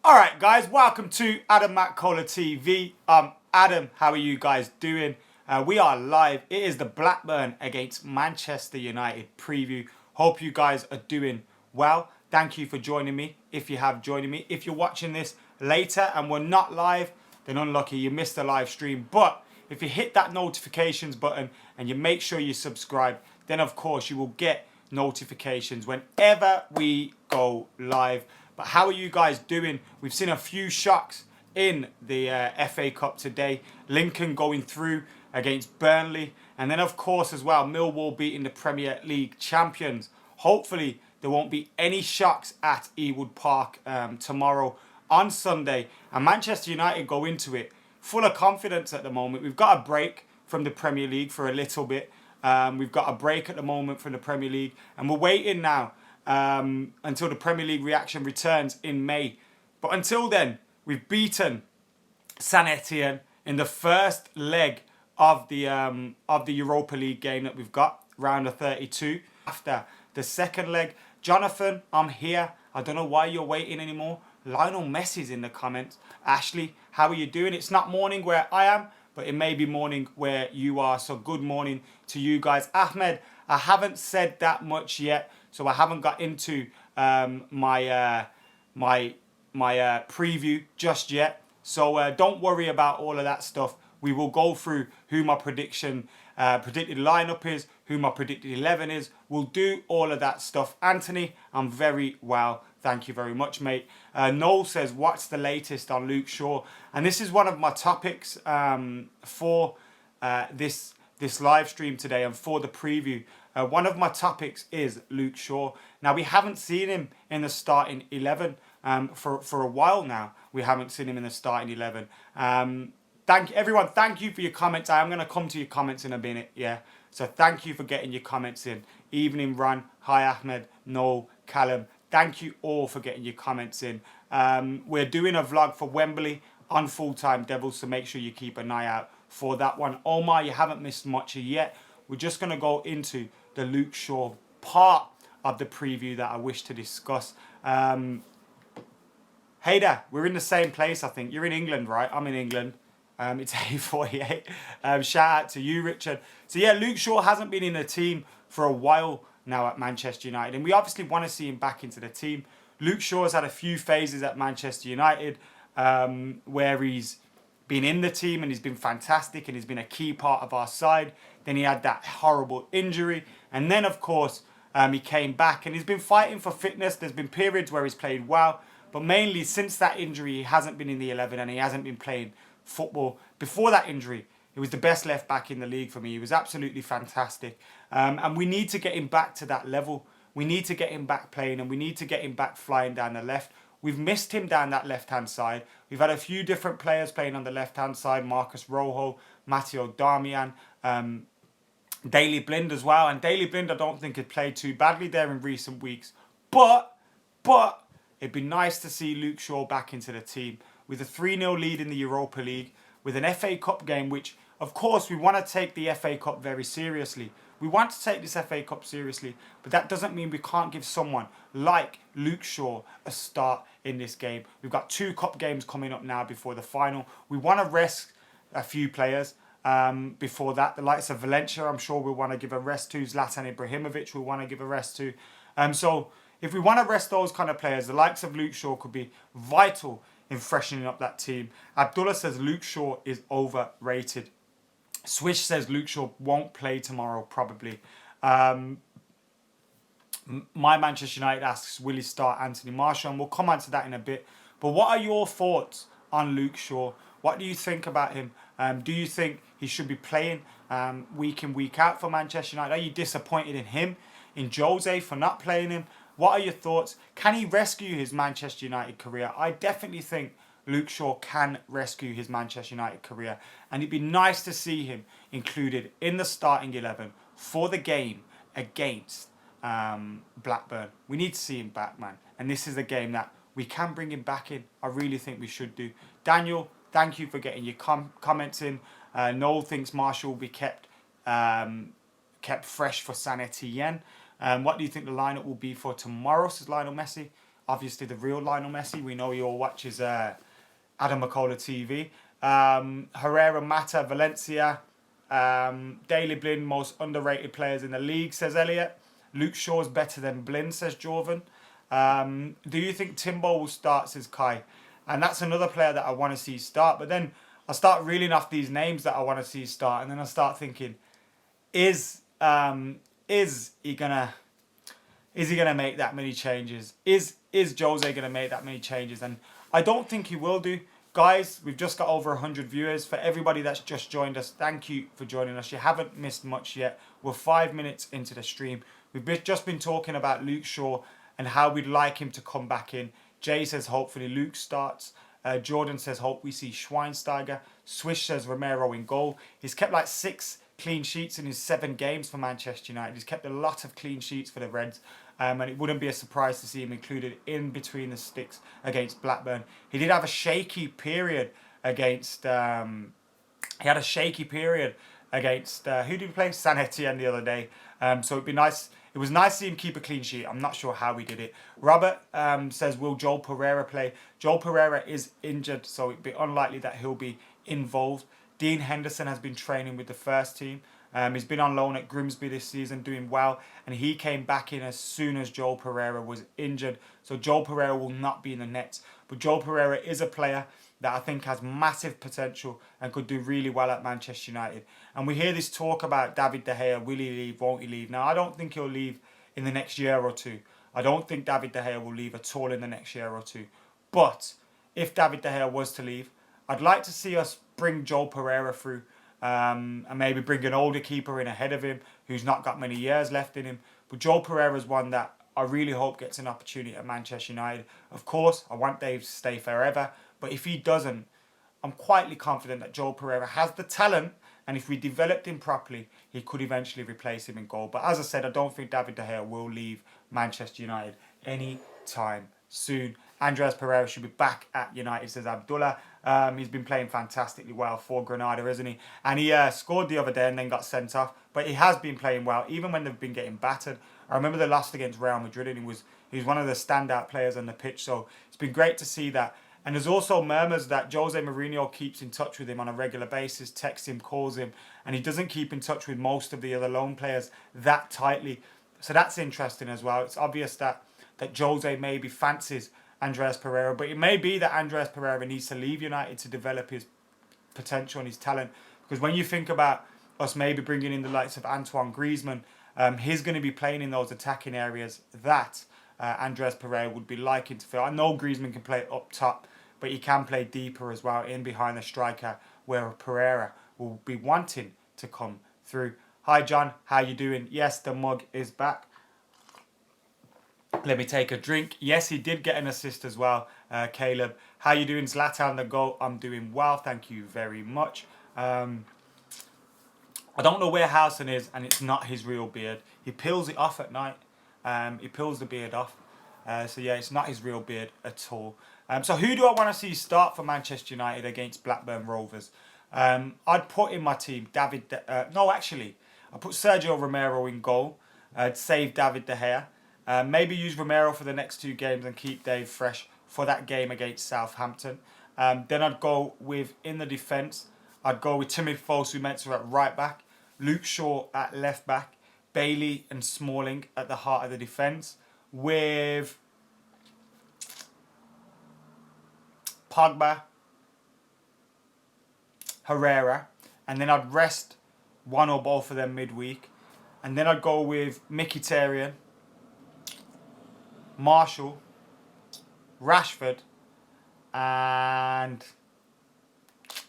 Alright guys, welcome to Adam McKola TV. Adam, how are you guys doing? We are live. It is the Blackburn against Manchester United preview. Hope you guys are doing well. Thank you for joining me, if you have joined me. If you're watching this later and we're not live, then unlucky, you missed the live stream. But if you hit that notifications button and you make sure you subscribe, then of course you will get notifications whenever we go live. But how are you guys doing? We've seen a few shocks in the FA Cup today. Lincoln going through against Burnley. And then, of course, as well, Millwall beating the Premier League champions. Hopefully, there won't be any shocks at Ewood Park tomorrow on Sunday. And Manchester United go into it full of confidence at the moment. We've got a break from the Premier League for a little bit. We've got a break at the moment from the Premier League. And we're waiting now until the Premier League reaction returns in May. But until then, we've beaten Saint Etienne in the first leg of the Europa League game that we've got, round of 32. After the second leg, Jonathan, I'm here. I don't know why you're waiting anymore. Lionel Messi's in the comments. Ashley, how are you doing? It's not morning where I am, but it may be morning where you are. So good morning to you guys. Ahmed, I haven't said that much yet. So I haven't got into my preview just yet. So don't worry about all of that stuff. We will go through who my predicted lineup is, who my predicted 11 is. We'll do all of that stuff. Anthony, I'm very well. Thank you very much, mate. Noel says, what's the latest on Luke Shaw? And this is one of my topics for this live stream today and for the preview. One of my topics is Luke Shaw. Now, we haven't seen him in the starting 11 for a while now. We haven't seen him in the starting 11. Everyone, thank you for your comments. I am going to come to your comments in a minute, yeah. So thank you for getting your comments in. Evening Run, hi Ahmed, Noel, Callum. Thank you all for getting your comments in. We're doing a vlog for Wembley on Full Time Devils, so make sure you keep an eye out for that one. Omar, you haven't missed much yet. We're just going to go into the Luke Shaw part of the preview that I wish to discuss. Hey there, we're in the same place, I think. You're in England, right? I'm in England. It's 8:48. Shout out to you, Richard. So yeah, Luke Shaw hasn't been in the team for a while now at Manchester United, and we obviously want to see him back into the team. Luke Shaw has had a few phases at Manchester United where he's been in the team and he's been fantastic and he's been a key part of our side. Then he had that horrible injury, and then of course he came back and he's been fighting for fitness. There's been periods where he's played well, but mainly since that injury he hasn't been in the 11 and he hasn't been playing football. Before that injury, he was the best left back in the league for me. He was absolutely fantastic, and we need to get him back to that level. We need to get him back playing, and we need to get him back flying down the left. We've missed him down that left-hand side. We've had a few different players playing on the left-hand side. Marcus Rojo, Matteo Darmian, Daley Blind as well. And Daley Blind, I don't think, had played too badly there in recent weeks. But it'd be nice to see Luke Shaw back into the team with a 3-0 lead in the Europa League, with an FA Cup game, which, of course, we want to take the FA Cup very seriously. We want to take this FA Cup seriously, but that doesn't mean we can't give someone like Luke Shaw a start in this game. We've got 2 cup games coming up now before the final. We want to rest a few players before that. The likes of Valencia, I'm sure we'll want to give a rest to. Zlatan Ibrahimovic, we'll want to give a rest to. So if we want to rest those kind of players, the likes of Luke Shaw could be vital in freshening up that team. Abdullah says Luke Shaw is overrated. Swish says Luke Shaw won't play tomorrow, probably. My Manchester United asks, will he start Anthony Martial? And we'll come on to that in a bit. But what are your thoughts on Luke Shaw? What do you think about him? Do you think he should be playing week in, week out for Manchester United? Are you disappointed in him, in Jose, for not playing him? What are your thoughts? Can he rescue his Manchester United career? I definitely think Luke Shaw can rescue his Manchester United career. And it'd be nice to see him included in the starting 11 for the game against Blackburn. We need to see him back, man. And this is a game that we can bring him back in. I really think we should do. Daniel, thank you for getting your comments in. Noel thinks Martial will be kept fresh for Saint Etienne. What do you think the lineup will be for tomorrow, says Lionel Messi? obviously the real Lionel Messi. We know he all watches Adam McKola TV. Herrera, Mata, Valencia, Daley Blind, most underrated players in the league, says Elliot. Luke Shaw's better than Blind, says Jordan. Do you think Timbo will start, says Kai? And that's another player that I want to see start. But then I start reeling off these names that I want to see start, and then I start thinking, is he gonna make that many changes? Is Jose gonna make that many changes? And I don't think he will do. Guys, we've just got over 100 viewers. For everybody that's just joined us, thank you for joining us. You haven't missed much yet. We're 5 minutes into the stream. We've just been talking about Luke Shaw and how we'd like him to come back in. Jay says hopefully Luke starts. Jordan says hope we see Schweinsteiger. Swish says Romero in goal. He's kept like 6 clean sheets in his 7 games for Manchester United. He's kept a lot of clean sheets for the Reds. And it wouldn't be a surprise to see him included in between the sticks against Blackburn. He did have a shaky period against... who did he play? San Etienne the other day. So it'd be nice... It was nice to see him keep a clean sheet. I'm not sure how he did it. Robert says, will Joel Pereira play? Joel Pereira is injured, so it'd be unlikely that he'll be involved. Dean Henderson has been training with the first team. He's been on loan at Grimsby this season, doing well, and he came back in as soon as Joel Pereira was injured. So Joel Pereira will not be in the nets. But Joel Pereira is a player that I think has massive potential and could do really well at Manchester United. And we hear this talk about David De Gea, will he leave, won't he leave? Now, I don't think he'll leave in the next year or two. I don't think David De Gea will leave at all in the next year or two. But if David De Gea was to leave, I'd like to see us bring Joel Pereira through and maybe bring an older keeper in ahead of him who's not got many years left in him. But Joel Pereira is one that I really hope gets an opportunity at Manchester United. Of course, I want Dave to stay forever. But if he doesn't, I'm quietly confident that Joel Pereira has the talent, and if we developed him properly, he could eventually replace him in goal. But as I said, I don't think David De Gea will leave Manchester United anytime soon. Andres Pereira should be back at United, says Abdullah. He's been playing fantastically well for Granada, isn't he? And he scored the other day and then got sent off. But he has been playing well, even when they've been getting battered. I remember the loss against Real Madrid, and he was one of the standout players on the pitch. So it's been great to see that. And there's also murmurs that Jose Mourinho keeps in touch with him on a regular basis, texts him, calls him, and he doesn't keep in touch with most of the other loan players that tightly. So that's interesting as well. It's obvious that Jose maybe fancies Andres Pereira, but it may be that Andres Pereira needs to leave United to develop his potential and his talent. Because when you think about us maybe bringing in the likes of Antoine Griezmann, he's going to be playing in those attacking areas that Andres Pereira would be liking to fill. I know Griezmann can play up top, but he can play deeper as well, in behind the striker, where Pereira will be wanting to come through. Hi John, how you doing? Yes, the mug is back. Let me take a drink. Yes, he did get an assist as well, Caleb. How you doing, Zlatan the goal? I'm doing well, thank you very much. I don't know where Howson is, and it's not his real beard. He peels it off at night. He peels the beard off. So yeah, it's not his real beard at all. So who do I want to see start for Manchester United against Blackburn Rovers? I'd put in my team I put Sergio Romero in goal. I'd save David De Gea. Maybe use Romero for the next 2 games and keep Dave fresh for that game against Southampton. Then I'd go with, in the defence, I'd go with Timothy Fosu-Mensah at right back, Luke Shaw at left back, Bailey and Smalling at the heart of the defence, with Pogba, Herrera, and then I'd rest one or both of them midweek. And then I'd go with Mkhitaryan, Marshall, Rashford, and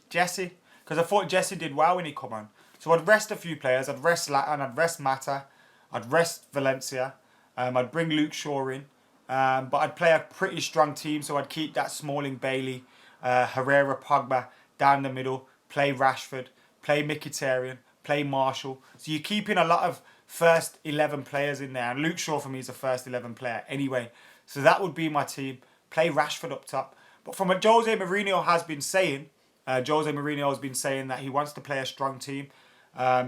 Jesse. Because I thought Jesse did well when he come on. So I'd rest a few players. I'd rest Zlatan, I'd rest Mata, I'd rest Valencia. I'd bring Luke Shaw in. But I'd play a pretty strong team. So I'd keep that Smalling, Bailey, Herrera, Pogba down the middle. Play Rashford, play Mkhitaryan, play Marshall. So you're keeping a lot of first 11 players in there. And Luke Shaw for me is a first 11 player anyway. So that would be my team. Play Rashford up top. But from what Jose Mourinho has been saying, that he wants to play a strong team.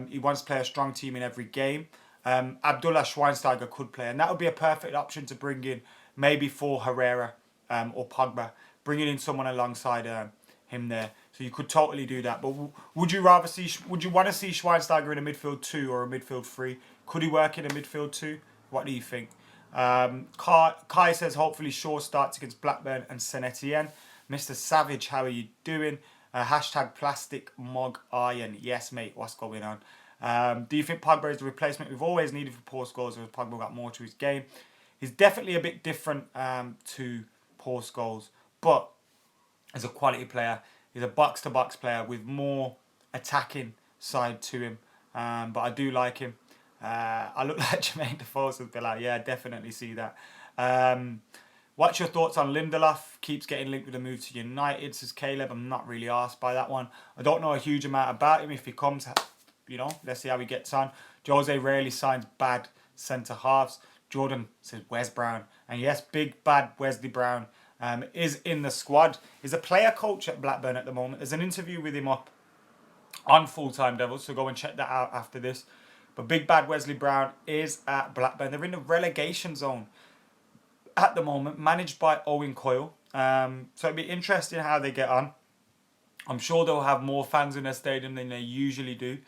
He wants to play a strong team in every game. Abdullah Schweinsteiger could play. And that would be a perfect option to bring in maybe for Herrera or Pogba, bringing in someone alongside him there. So you could totally do that. But would you want to see Schweinsteiger in a midfield 2 or a midfield 3? Could he work in a midfield 2? What do you think? Kai says hopefully Shaw starts against Blackburn and Saint Etienne. Mr. Savage, how are you doing? Hashtag plastic mug iron. Yes, mate, what's going on? Do you think Pogba is the replacement we've always needed for Paul Scholes, or has Pogba got more to his game? He's definitely a bit different to Paul Scholes, but as a quality player, he's a box-to-box player with more attacking side to him. But I do like him. I look like Jermaine Defoe, so be like, yeah, definitely see that. What's your thoughts on Lindelof? Keeps getting linked with a move to United, says Caleb. I'm not really asked by that one. I don't know a huge amount about him. If he comes, let's see how he gets on. Jose rarely signs bad centre-halves. Jordan says Wes Brown. And yes, big bad Wesley Brown is in the squad. He's a player coach at Blackburn at the moment. There's an interview with him up on Full Time Devils, so go and check that out after this. But big bad Wesley Brown is at Blackburn. They're in the relegation zone at the moment, managed by Owen Coyle. So it'd be interesting how they get on. I'm sure they'll have more fans in their stadium than they usually do.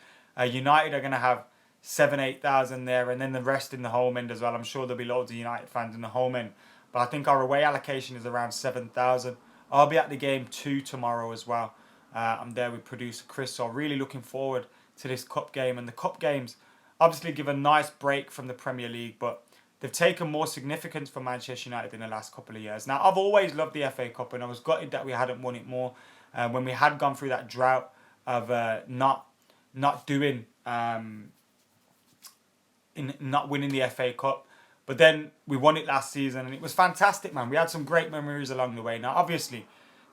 United are going to have 7,000-8,000 there, and then the rest in the home end as well. I'm sure there'll be loads of United fans in the home end. But I think our away allocation is around 7,000. I'll be at the game 2 tomorrow as well. I'm there with producer Chris, so really looking forward to this cup game. And the cup games obviously give a nice break from the Premier League, but they've taken more significance for Manchester United in the last couple of years. Now, I've always loved the FA Cup, and I was gutted that we hadn't won it more when we had gone through that drought of not winning the FA Cup. But then we won it last season, and it was fantastic, man. We had some great memories along the way. Now, obviously,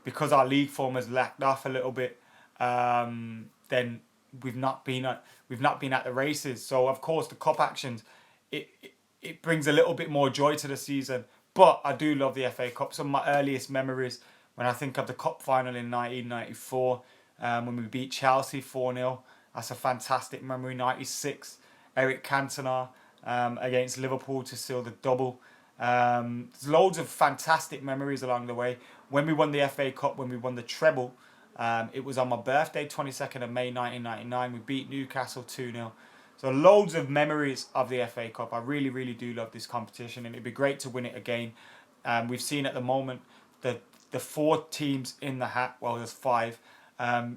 because our league form has lacked off a little bit, then we've not been at the races. So, of course, the cup actions, it brings a little bit more joy to the season. But I do love the FA Cup. Some of my earliest memories, when I think of the cup final in 1994, when we beat Chelsea 4-0. That's a fantastic memory. 96, Eric Cantona against Liverpool to seal the double. There's loads of fantastic memories along the way. When we won the FA Cup, when we won the treble, it was on my birthday, 22nd of May 1999. We beat Newcastle 2-0. So loads of memories of the FA Cup. I really, really do love this competition, and it'd be great to win it again. We've seen at the moment the 4 teams in the hat. Well, there's 5.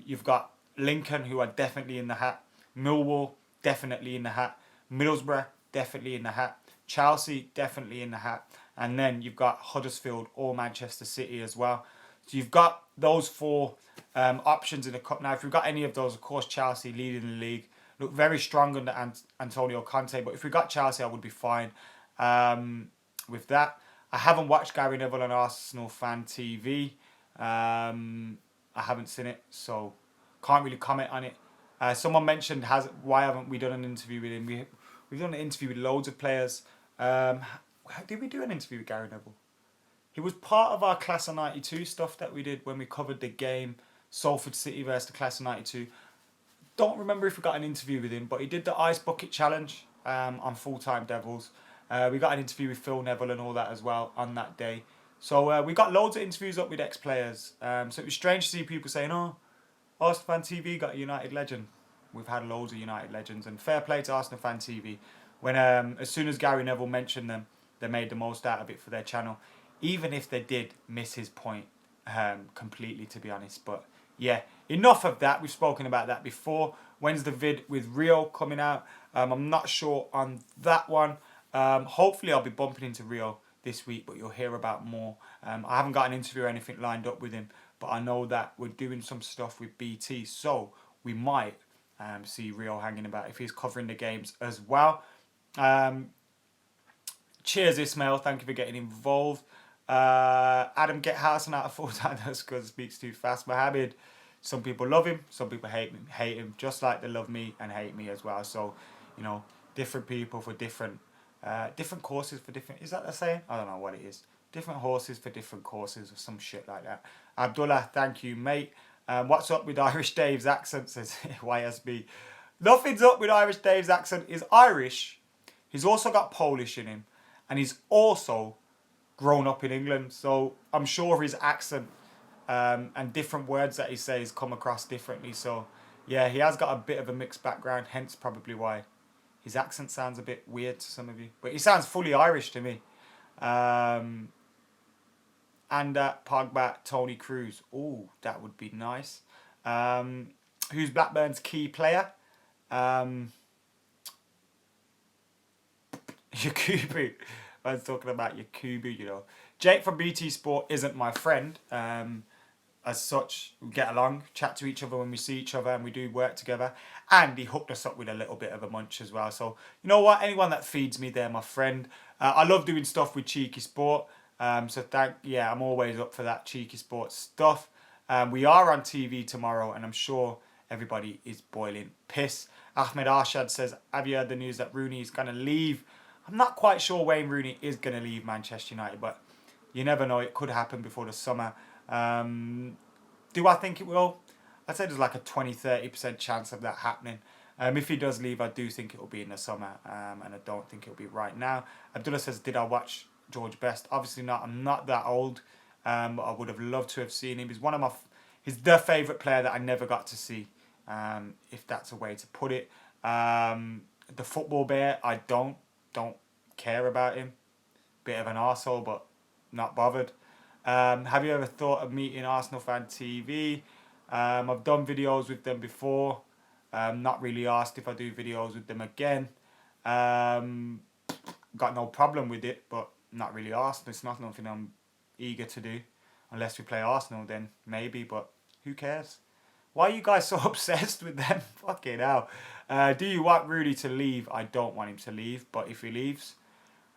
You've got Lincoln, who are definitely in the hat. Millwall, definitely in the hat. Middlesbrough, definitely in the hat. Chelsea, definitely in the hat. And then you've got Huddersfield or Manchester City as well. So you've got those 4 options in the cup. Now, if you've got any of those, of course, Chelsea leading the league. Look very strong under Antonio Conte. But if we got Chelsea, I would be fine with that. I haven't watched Gary Neville on Arsenal Fan TV. I haven't seen it, so can't really comment on it. Someone mentioned why haven't we done an interview with him? We've done an interview with loads of players. Did we do an interview with Gary Neville? He was part of our Class of 92 stuff that we did when we covered the game Salford City versus the Class of 92. Don't remember if we got an interview with him, but he did the Ice Bucket Challenge on Full Time Devils. We got an interview with Phil Neville and all that as well on that day. So we got loads of interviews up with ex-players. So it was strange to see people saying, oh, Arsenal Fan TV got a United legend. We've had loads of United legends, and fair play to Arsenal Fan TV. When as soon as Gary Neville mentioned them, they made the most out of it for their channel, even if they did miss his point completely, to be honest. But yeah, enough of that. We've spoken about that before. When's the vid with Rio coming out? I'm not sure on that one. Hopefully I'll be bumping into Rio this week, but you'll hear about more. I haven't got an interview or anything lined up with him, but I know that we're doing some stuff with BT, so we might see Rio hanging about if he's covering the games as well. Cheers, Ismail. Thank you for getting involved. Adam, get Harrison out of full time because speaks too fast. Mohammed, some people love him, some people hate him, just like they love me and hate me as well. So, different people for different courses for different. Is that the saying? I don't know what it is. Different horses for different courses or some shit like that. Abdullah, thank you, mate. What's up with Irish Dave's accent? Says YSB. Nothing's up with Irish Dave's accent. He's Irish. He's also got Polish in him, and he's also grown up in England, so I'm sure his accent and different words that he says come across differently. So yeah, he has got a bit of a mixed background, hence probably why his accent sounds a bit weird to some of you. But he sounds fully Irish to me. And Pogba, Tony Cruz. Oh, that would be nice. Who's Blackburn's key player? Yakubu. I was talking about Yakubu, you know. Jake from BT Sport isn't my friend. As such, we get along, chat to each other when we see each other, and we do work together. And he hooked us up with a little bit of a munch as well. So, you know what? Anyone that feeds me, they're my friend. I love doing stuff with Cheeky Sport. So I'm always up for that Cheeky Sport stuff. We are on TV tomorrow, and I'm sure everybody is boiling piss. Ahmed Arshad says, have you heard the news that Rooney is going to leave? I'm not quite sure Wayne Rooney is going to leave Manchester United, but you never know. It could happen before the summer. Do I think it will? I'd say there's like a 20-30% chance of that happening. If he does leave, I do think it will be in the summer, and I don't think it will be right now. Abdullah says, did I watch George Best? Obviously not. I'm not that old, but I would have loved to have seen him. He's the favourite player that I never got to see, if that's a way to put it. The football bear, I don't care about him. Bit of an arsehole, but not bothered. Have you ever thought of meeting Arsenal Fan TV? I've done videos with them before. Not really asked if I do videos with them again. Got no problem with it, but not really asked. It's not something I'm eager to do. Unless we play Arsenal, then maybe, but who cares? Why are you guys so obsessed with them? Fucking hell. Do you want Rudy to leave? I don't want him to leave, but if he leaves,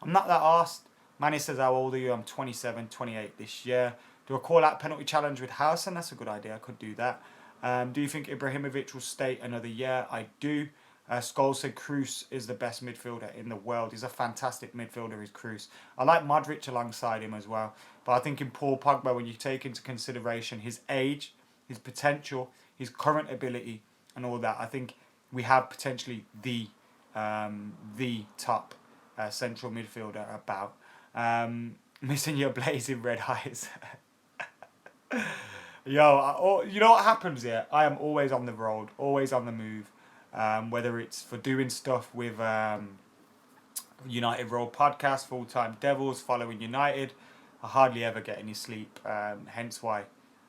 I'm not that arsed. Manny says, how old are you? I'm 27, 28 this year. Do a call-out penalty challenge with Howson? That's a good idea. I could do that. Do you think Ibrahimovic will stay another year? I do. Scholes said Kroos is the best midfielder in the world. He's a fantastic midfielder, is Kroos. I like Modric alongside him as well. But I think in Paul Pogba, when you take into consideration his age, his potential, his current ability, and all that, I think we have potentially the top central midfielder about. Missing your blazing red eyes. Yo, you know what happens here? I am always on the road, always on the move. Whether it's for doing stuff with United Road Podcast, Full Time Devils, following United, I hardly ever get any sleep. Hence why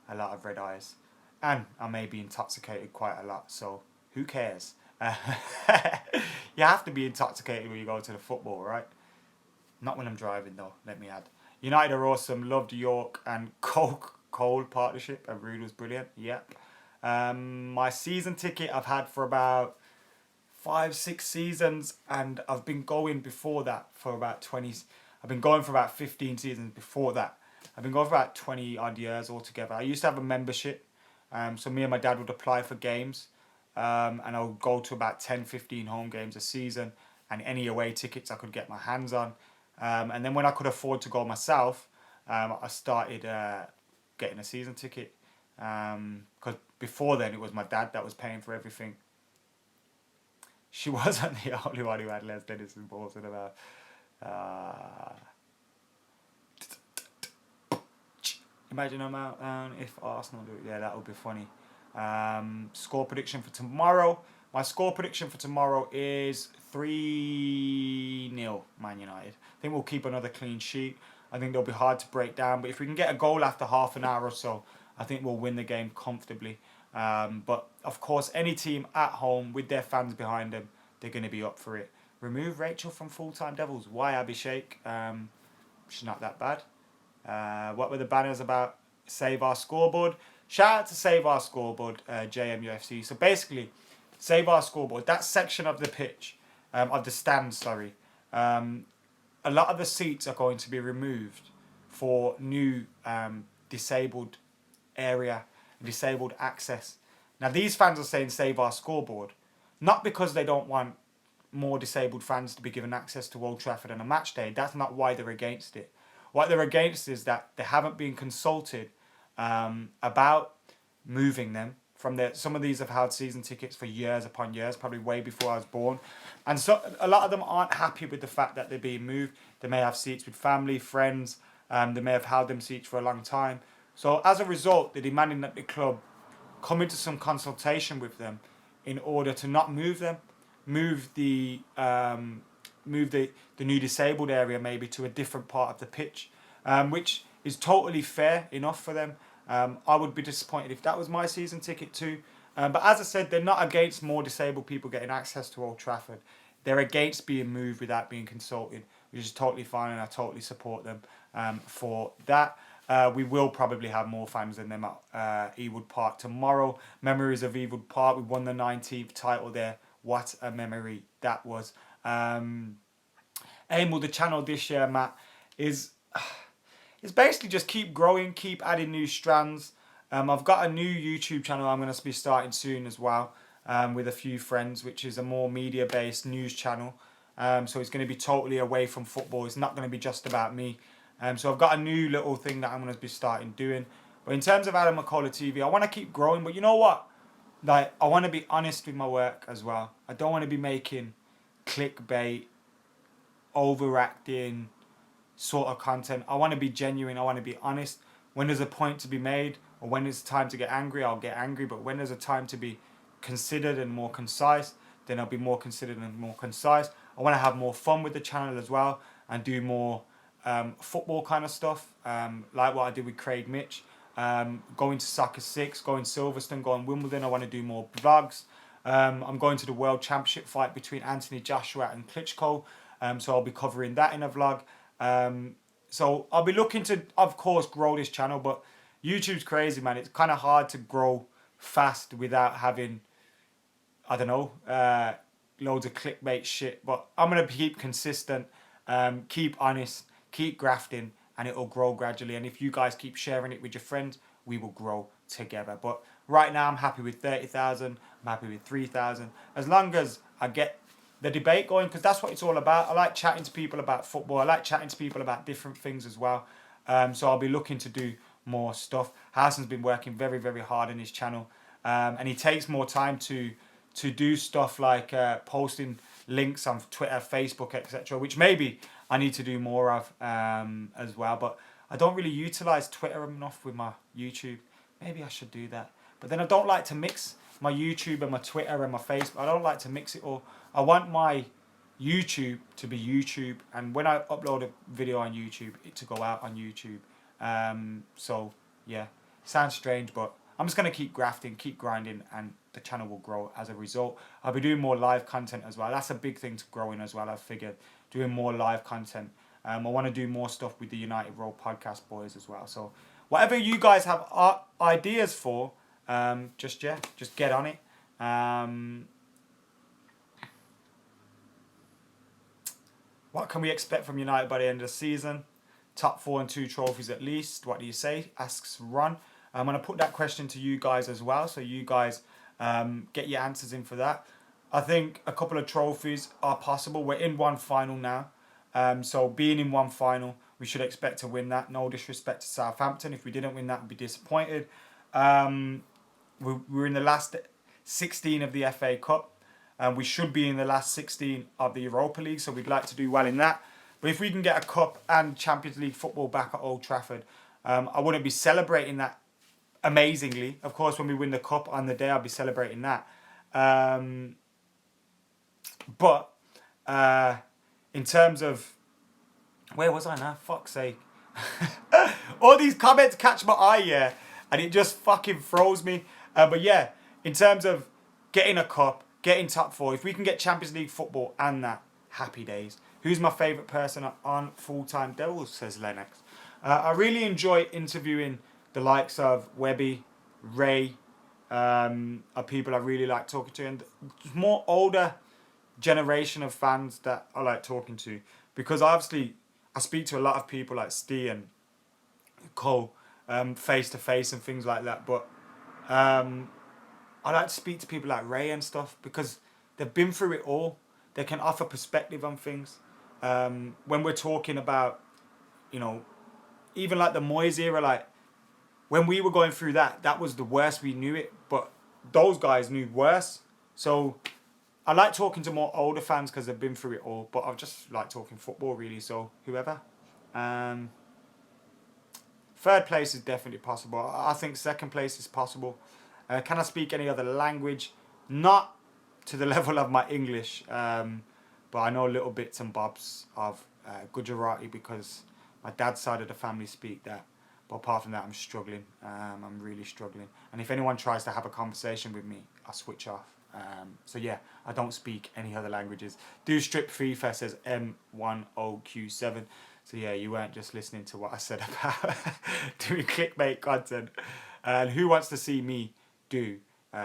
a lot of red eyes. And I may be intoxicated quite a lot, so who cares? You have to be intoxicated when you go to the football, right? Not when I'm driving though, let me add. United are awesome. Loved York and Cole partnership. And Rude was brilliant. Yep. My season ticket I've had for about 5-6 seasons, and I've been going before that for about 20. I've been going for about 15 seasons before that. I've been going for about 20 odd years altogether. I used to have a membership, so me and my dad would apply for games, and I would go to about 10-15 home games a season, and any away tickets I could get my hands on. And then when I could afford to go myself, I started getting a season ticket. Because before then it was my dad that was paying for everything. She wasn't the only one who had Les Dennis and balls in her mouth. Imagine a meltdown if Arsenal do it. Yeah, that would be funny. Score prediction for tomorrow. My score prediction for tomorrow is 3-0 Man United. I think we'll keep another clean sheet. I think they'll be hard to break down. But if we can get a goal after half an hour or so, I think we'll win the game comfortably. But, of course, any team at home with their fans behind them, they're going to be up for it. Remove Rachel from Full Time Devils. Why Abhishek? She's not that bad. What were the banners about? Save Our Scoreboard. Shout out to Save Our Scoreboard, JMUFC. So, basically, Save Our Scoreboard, that section of the pitch, of the stands, sorry, a lot of the seats are going to be removed for new disabled area, disabled access. Now, these fans are saying Save Our Scoreboard, not because they don't want more disabled fans to be given access to Old Trafford on a match day. That's not why they're against it. What they're against is that they haven't been consulted about moving them from there. Some of these have had season tickets for years upon years, probably way before I was born. And so a lot of them aren't happy with the fact that they're being moved. They may have seats with family, friends, They may have held them seats for a long time. So as a result, they're demanding that the club come into some consultation with them in order to not move them, move the the new disabled area maybe to a different part of the pitch, which is totally fair enough for them. I would be disappointed if that was my season ticket too. But as I said, they're not against more disabled people getting access to Old Trafford. They're against being moved without being consulted, which is totally fine, and I totally support them for that. We will probably have more fans than them at Ewood Park tomorrow. Memories of Ewood Park. We won the 19th title there. What a memory that was. Aim with the channel this year, Matt, is basically just keep growing, keep adding new strands. I've got a new YouTube channel I'm going to be starting soon as well, with a few friends, which is a more media-based news channel. So it's going to be totally away from football. It's not going to be just about me. So I've got a new little thing that I'm going to be starting doing. But in terms of Adam McKola TV, I want to keep growing. But you know what? Like, I want to be honest with my work as well. I don't want to be making clickbait, overacting sort of content. I want to be genuine. I want to be honest. When there's a point to be made, or when it's time to get angry, I'll get angry. But when there's a time to be considered and more concise, then I'll be more considered and more concise. I want to have more fun with the channel as well, and do more football kind of stuff, like what I did with Craig Mitch. Going to Soccer 6, going Silverstone, going Wimbledon. I want to do more vlogs. I'm going to the World Championship fight between Anthony Joshua and Klitschko, so I'll be covering that in a vlog. So I'll be looking to, of course, grow this channel, but YouTube's crazy, man. It's kind of hard to grow fast without having, I don't know, loads of clickbait shit. But I'm going to keep consistent, keep honest, keep grafting, and it'll grow gradually. And if you guys keep sharing it with your friends, we will grow together. But right now, I'm happy with 30,000. I'm happy with 3,000. As long as I get the debate going, because that's what it's all about. I like chatting to people about football. I like chatting to people about different things as well. So I'll be looking to do more stuff. Hassan's been working very, very hard on his channel. And he takes more time to do stuff like posting links on Twitter, Facebook, etc., which maybe I need to do more of as well. But I don't really utilize Twitter enough with my YouTube. Maybe I should do that. But then I don't like to mix my YouTube and my Twitter and my Facebook. I don't like to mix it all. I want my YouTube to be YouTube, and when I upload a video on YouTube, it to go out on YouTube. So yeah, sounds strange, but I'm just gonna keep grafting, keep grinding, and the channel will grow as a result. I'll be doing more live content as well. That's a big thing to growing as well. I've figured doing more live content. I want to do more stuff with the United Road podcast boys as well. So whatever you guys have ideas for, just get on it. What can we expect from United by the end of the season? Top 4 and 2 trophies at least. What do you say? Asks Ron. I'm going to put that question to you guys as well, so you guys get your answers in for that. I think a couple of trophies are possible. We're in one final now. So being in one final, we should expect to win that. No disrespect to Southampton. If we didn't win that, we'd be disappointed. We're in the last 16 of the FA Cup. We should be in the last 16 of the Europa League, so we'd like to do well in that. But if we can get a cup and Champions League football back at Old Trafford, I wouldn't be celebrating that amazingly. Of course, when we win the cup on the day, I'll be celebrating that. But in terms of... Where was I now? Fuck's sake. All these comments catch my eye, yeah, and it just fucking throws me. But yeah, in terms of getting a cup, getting top 4, if we can get Champions League football and that, happy days. Who's my favourite person on Full-Time Devils, says Lennox. I really enjoy interviewing the likes of Webby, Ray, are people I really like talking to, and more older generation of fans that I like talking to, because obviously I speak to a lot of people like Steve and Cole face to face and things like that, but I like to speak to people like Ray and stuff, because they've been through it all. They can offer perspective on things. When we're talking about, you know, even like the Moyes era, like when we were going through that, that was the worst we knew it, but those guys knew worse. So I like talking to more older fans because they've been through it all, but I just like talking football really, so whoever. Third place is definitely possible. I think second place is possible. Can I speak any other language? Not to the level of my English, but I know little bits and bobs of Gujarati because my dad's side of the family speak that. But apart from that, I'm struggling. I'm really struggling. And if anyone tries to have a conversation with me, I switch off. So yeah, I don't speak any other languages. Do strip FIFA says M10Q7. So yeah, you weren't just listening to what I said about doing clickbait content. And who wants to see me do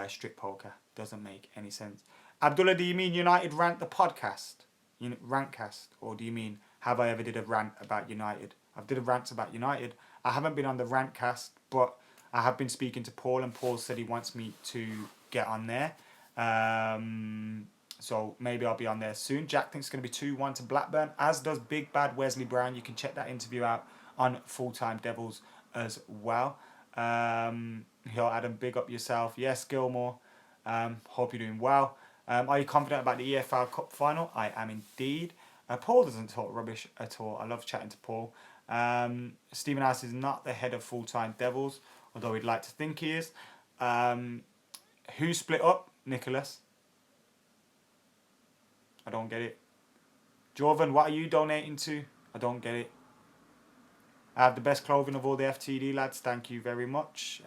strip poker? Doesn't make any sense. Abdullah, do you mean United Rant the podcast? Rantcast? Or do you mean have I ever did a rant about United? I've did a rant about United. I haven't been on the Rantcast, but I have been speaking to Paul, and Paul said he wants me to get on there. So maybe I'll be on there soon. Jack thinks it's going to be 2-1 to Blackburn, as does Big Bad Wesley Brown. You can check that interview out on Full Time Devils as well. Adam, big up yourself. Yes, Gilmore. Hope you're doing well. Are you confident about the EFL Cup final? I am indeed. Paul doesn't talk rubbish at all. I love chatting to Paul. Stephen House is not the head of Full Time Devils, although we'd like to think he is. Who split up? Nicholas. I don't get it. Jovan, what are you donating to? I don't get it. I have the best clothing of all the FTD lads. Thank you very much.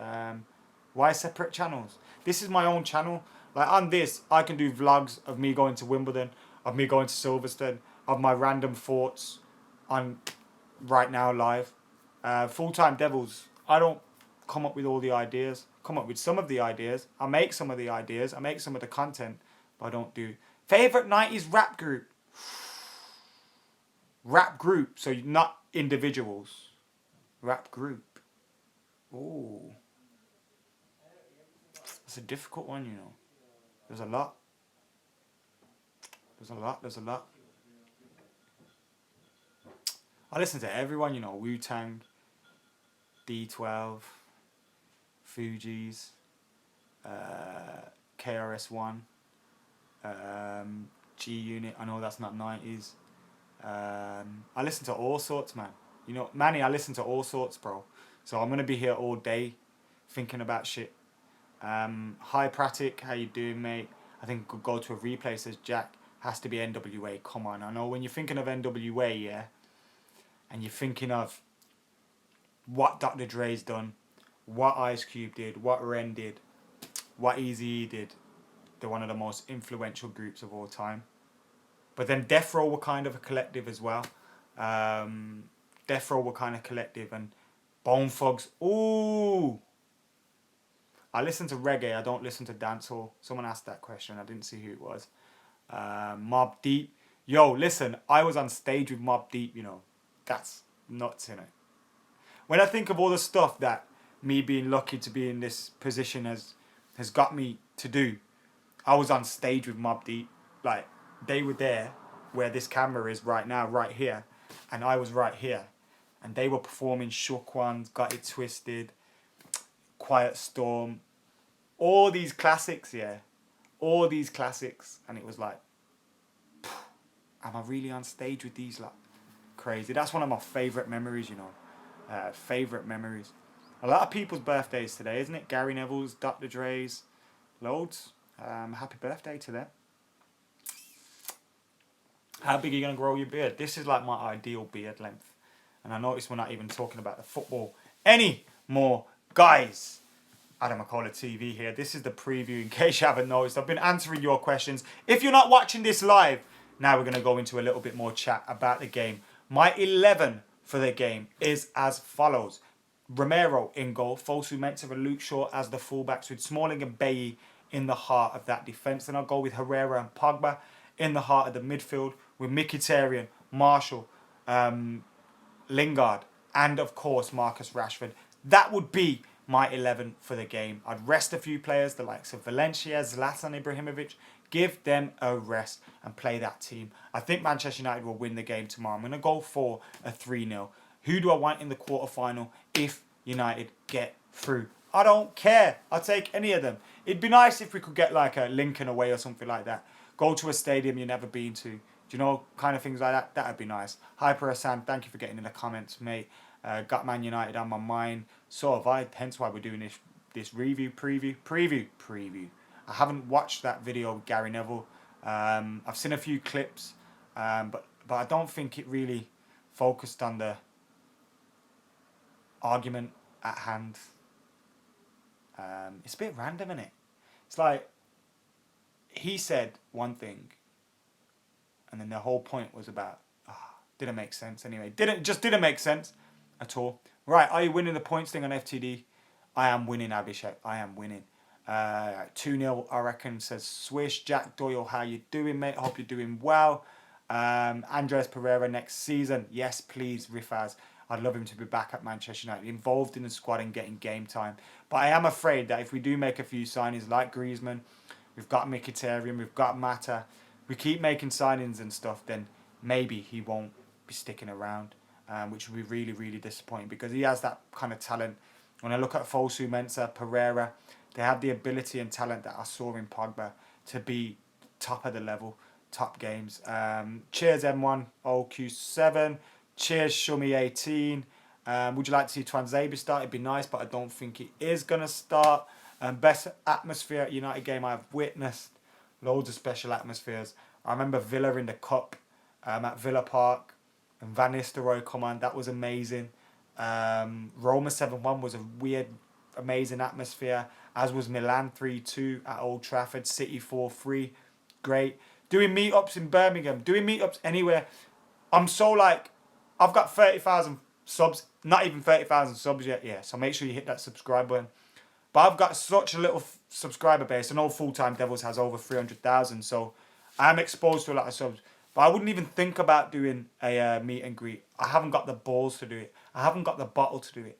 Why separate channels? This is my own channel. Like on this, I can do vlogs of me going to Wimbledon, of me going to Silverstone, of my random thoughts on right now live. Full Time Devils, I don't come up with all the ideas. Come up with some of the ideas. I make some of the ideas. I make some of the content, but I don't do. Favorite 90s rap group? Rap group, so not individuals. Rap group. Ooh. It's a difficult one, you know. There's a lot. There's a lot. I listen to everyone, you know. Wu-Tang, D12, Fugees, KRS-One, G-Unit. I know that's not 90s. I listen to all sorts, man. You know, Manny, I listen to all sorts, bro. So I'm going to be here all day thinking about shit. Hi, Pratik. How you doing, mate? I think could go to a replay, says Jack. Has to be NWA. Come on. I know when you're thinking of NWA, yeah, and you're thinking of what Dr. Dre's done, what Ice Cube did, what Ren did, what Eazy-E did, they're one of the most influential groups of all time. But then Death Row were kind of a collective as well. Death Row were kind of collective, and Bone Thugs. Ooh! I listen to reggae, I don't listen to dancehall. Someone asked that question, I didn't see who it was. Mobb Deep. Yo, listen, I was on stage with Mobb Deep, you know. That's nuts, innit? When I think of all the stuff that me being lucky to be in this position has got me to do, I was on stage with Mobb Deep. Like, they were there where this camera is right now, right here, and I was right here. And they were performing Shook Ones, Got It Twisted, Quiet Storm, all these classics, yeah. All these classics. And it was like, am I really on stage with these? Like, crazy. That's one of my favourite memories, you know. Favourite memories. A lot of people's birthdays today, isn't it? Gary Neville's, Dr. Dre's, loads. Happy birthday to them. How big are you going to grow your beard? This is like my ideal beard length. And I notice we're not even talking about the football anymore. Guys, Adam McKola TV here. This is the preview in case you haven't noticed. I've been answering your questions. If you're not watching this live, now we're going to go into a little bit more chat about the game. My 11 for the game is as follows. Romero in goal. Fosu Mensah and Luke Shaw as the fullbacks with Smalling and Bailly in the heart of that defence. Then I'll go with Herrera and Pogba in the heart of the midfield with Mkhitaryan, Marshall, Lingard, and of course Marcus Rashford. That would be my 11 for the game. I'd rest a few players, the likes of Valencia, Zlatan Ibrahimovic. Give them a rest and play that team. I think Manchester United will win the game tomorrow. I'm going to go for a 3-0. Who do I want in the quarterfinal if United get through? I don't care. I'll take any of them. It'd be nice if we could get like a Lincoln away or something like that. Go to a stadium you've never been to. Do you know, kind of things like that? That'd be nice. Hyper Hassan, thank you for getting in the comments, mate. Got Man United on my mind. So have I. Hence why we're doing this preview. I haven't watched that video with Gary Neville. I've seen a few clips, but I don't think it really focused on the argument at hand. It's a bit random, isn't it? It's like he said one thing, and then the whole point was about didn't make sense anyway. Didn't make sense at all. Right, are you winning the points thing on FTD? I am winning, Abhishek. I am winning. 2-0, I reckon, says Swish. Jack Doyle, how you doing, mate? Hope you're doing well. Andres Pereira next season. Yes, please, Rifaz. I'd love him to be back at Manchester United, involved in the squad and getting game time. But I am afraid that if we do make a few signings like Griezmann, we've got Mkhitaryan, we've got Mata, we keep making signings and stuff, then maybe he won't be sticking around, which would be really, really disappointing because he has that kind of talent. When I look at Fosu Mensah, Pereira, they have the ability and talent that I saw in Pogba to be top of the level, top games. Cheers M1 OQ7. Cheers Shumi18. Would you like to see Twanzebe start? It'd be nice, but I don't think it is going to start. Best atmosphere at United game I've witnessed. Loads of special atmospheres. I remember Villa in the Cup at Villa Park. And Van Nistelrooy come on. That was amazing. Roma 7-1 was a weird, amazing atmosphere. As was Milan 3-2 at Old Trafford. City 4-3. Great. Doing meetups in Birmingham. Doing meetups anywhere. I'm so like... I've got 30,000 subs. Not even 30,000 subs yet. Yeah, so make sure you hit that subscribe button. But I've got such a little subscriber base. I know Full Time Devils has over 300,000. So I'm exposed to a lot of subs. But I wouldn't even think about doing a meet and greet. I haven't got the balls to do it. I haven't got the bottle to do it.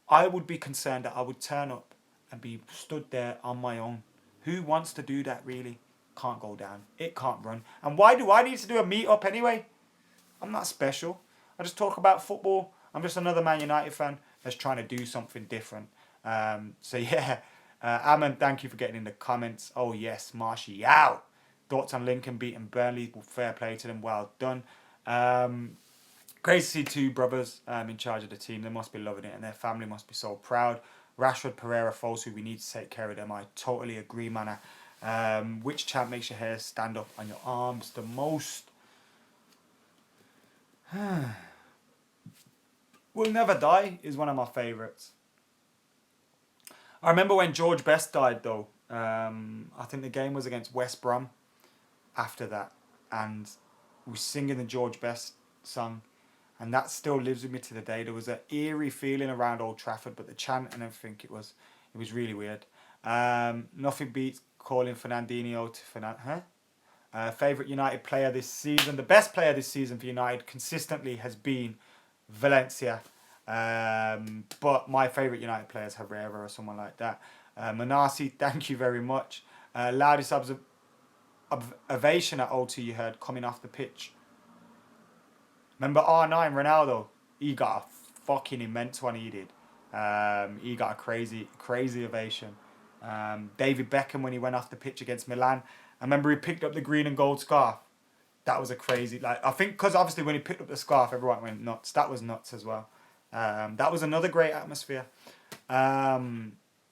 I would be concerned that I would turn up and be stood there on my own. Who wants to do that really? Can't go down. It can't run. And why do I need to do a meet up anyway? I'm not special. I just talk about football. I'm just another Man United fan that's trying to do something different. So yeah. Ammon, thank you for getting in the comments. Oh yes, Martial. Thoughts on Lincoln beating Burnley? Well, fair play to them. Well done. Great to see two brothers in charge of the team. They must be loving it and their family must be so proud. Rashford, Pereira, Fosu, we need to take care of them. I totally agree, man. Which chant makes your hair stand up on your arms the most? Will Never Die is one of my favourites. I remember when George Best died though. I think the game was against West Brom after that. And we were singing the George Best song. And that still lives with me to the day. There was an eerie feeling around Old Trafford, but the chant and everything, it was really weird. Nothing beats calling Fernandinho to Fernand. Favourite United player this season. The best player this season for United consistently has been Valencia. But my favourite United player is Herrera or someone like that. Manasi, thank you very much. Loudest ovation at O2 you heard coming off the pitch. Remember R9 Ronaldo? He got a fucking immense one, he did. He got a crazy ovation. David Beckham when he went off the pitch against Milan. I remember he picked up the green and gold scarf. That was a crazy... I think because obviously when he picked up the scarf, everyone went nuts. That was nuts as well. That was another great atmosphere.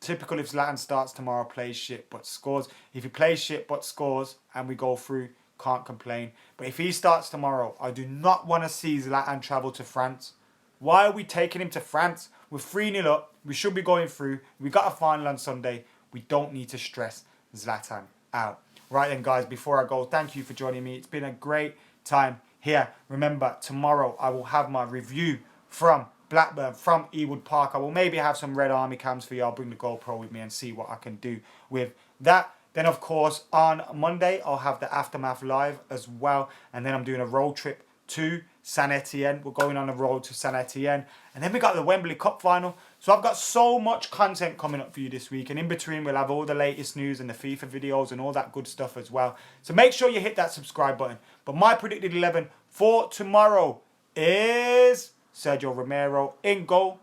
Typical if Zlatan starts tomorrow, plays shit but scores. If he plays shit but scores and we go through, can't complain. But if he starts tomorrow, I do not want to see Zlatan travel to France. Why are we taking him to France? We're 3-0 up. We should be going through. We got a final on Sunday. We don't need to stress Zlatan out. Right then, guys, before I go, thank you for joining me. It's been a great time here. Remember, tomorrow I will have my review from Blackburn, from Ewood Park. I will maybe have some Red Army cams for you. I'll bring the GoPro with me and see what I can do with that. Then, of course, on Monday, I'll have the Aftermath Live as well. And then I'm doing a road trip to San Etienne. We're going on the road to San Etienne. And then we got the Wembley Cup final. So I've got so much content coming up for you this week. And in between, we'll have all the latest news and the FIFA videos and all that good stuff as well. So make sure you hit that subscribe button. But my predicted 11 for tomorrow is Sergio Romero in goal.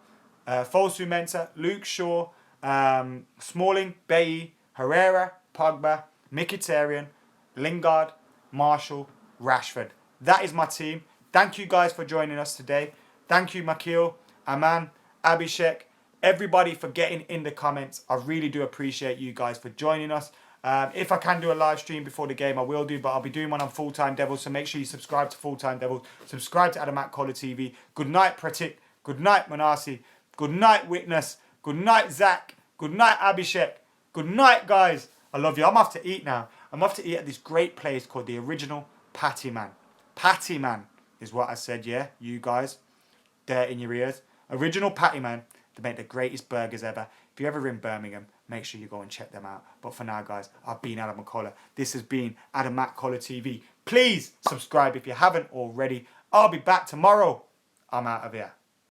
Fosu Mensah, Luke Shaw, Smalling, Bailly, Herrera, Pogba, Mkhitaryan, Lingard, Marshall, Rashford. That is my team. Thank you guys for joining us today. Thank you, Makil. Aman, Abhishek, everybody for getting in the comments. I really do appreciate you guys for joining us. If I can do a live stream before the game, I will do, but I'll be doing one on Full Time Devils, so make sure you subscribe to Full Time Devils. Subscribe to Adam McKola TV. Good night, Pratik. Good night, Manasi. Good night, Witness. Good night, Zach. Good night, Abhishek. Good night, guys. I love you. I'm off to eat now. I'm off to eat at this great place called the Original Patty Man. Patty Man is what I said, yeah? You guys, there in your ears. Original Patty Man. They make the greatest burgers ever. If you're ever in Birmingham, make sure you go and check them out. But for now, guys, I've been Adam McKola. This has been Adam McKola TV. Please subscribe if you haven't already. I'll be back tomorrow. I'm out of here.